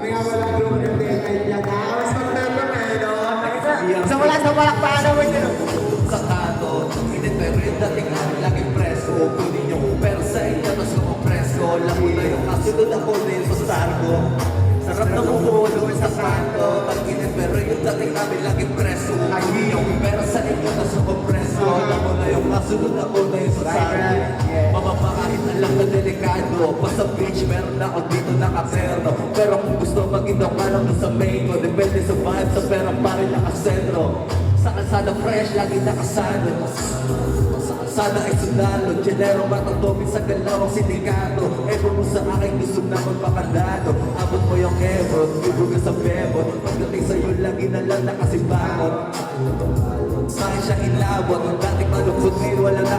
Kaya wala yung entertainment yan. Mas magandang no? Sa wala sa palakpakan naman yun. Sa kanto, hindi pero yung dating namin laging presko. Kunin yung pero sa inyo, tapos yung presko. Alam mo na yung kasunod ako din sa sargo. Sarap na kumulo sa kanto. Pag-init pero yung dating namin laging presko. Kunin yung pero sa inyo, tapos yung presko. Alam mo na yung kasunod ako din sa sargo. Mamamakain na lang na delikado. Pa sa beach, meron na ako dito nakaserno. Pero kung gusto mag-indok ka lang sa main ko. Depende sa vibe, sa pera pa rin nakasentro. Sa kalsada fresh, lagi nakasado. Sa kalsada ay sundalo. Genero matatomin sa galawang sindikato. Evo mo sa akin, gusto na magpakandado. Abot mo yung ebon, ibog ka sa bebon. Pagdating sa'yo, lagi na lang nakasibangon. Sa'kin siya inabot. Ang dating malungkot, ngayon wala na.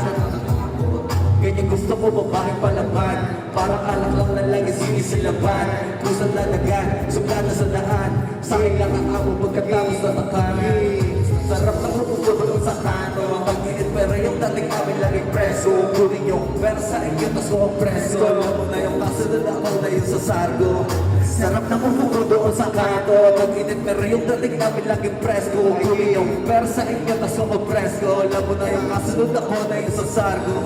Ganyan gusto ko, babaeng palaban. Parang alak lang na lagi sinisilaban. Kusang lalagan, suplada sa daan. Sa'kin lang ang amo pagkatapos na takami. Sarap na kumukulong sa kanto. Pag-init pero yung dating namin laging preso. Kunin yung pera sa inyo, tas kung preso. Alam mo na yung kasunod ako na yung sa sargo. Sarap na kumukulong sa kanto. Pag-init pero yung dating namin laging preso. Kunin yung pera sa inyo, tas kung preso. Alam mo na yung kasunod ako na yung sa sargo.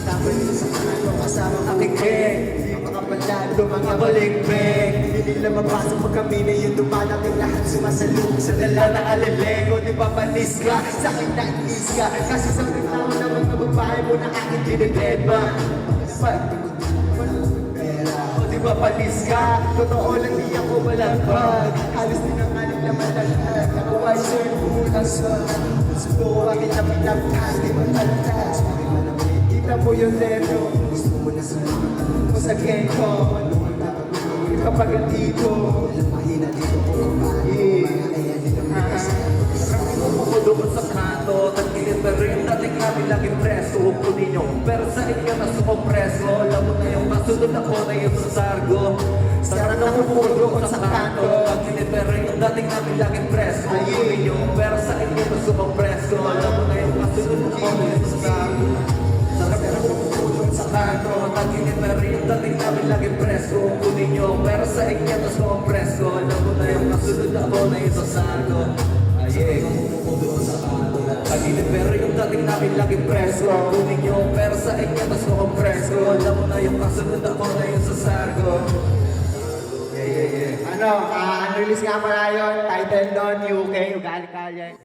Tapos dito sa kanto kasama ang Akikeng, Di makapalado mga balimbing. Hindi lang mapasok pag kami na yung dumadating lahat sumasalubog sa Dala na alilego, di ba panis ka? Sa akin na inis ka Kasi sa tao na mga babae mo na akin dinideba Pera O di ba panis ka? Totoo lang di ako malagpag Halos din ang aling laman lahat Nakuha sa'yo pumunta sa Subo akin na pinagkas Di mo talagas Kita mo yung lero Gusto mo na sumunod mo sa gengko Kapag andito Mahina dito ko kumain Kaya dito Doon sa kanto, tag-init pero yung dating namin laging preso. Kunin yung pero sa inyo na sukompreso. Alam mo na yung kasunod ako na yung sa sargo. Sarap na doon sa kanto, tag-init pero yung dating namin laging preso. Kunin yung pero sa inyo na sukompreso. Alam mo na yung kasunod ako na yung sa sargo. Sarap na doon sa kanto, tag-init pero yung dating namin laging preso. Kunin yung pero sa inyo na sukompreso. Alam mo na yung kasunod ako na yung sa sargo. Pag-init pero yung dating namin laging preso. Kunin yung pero sa inyo tas kukompreso. Alam mo na yung kasunod ako na yung sa sargo. Ano, unrelease nga pala yun, title doon, UK, Ugali Kalye.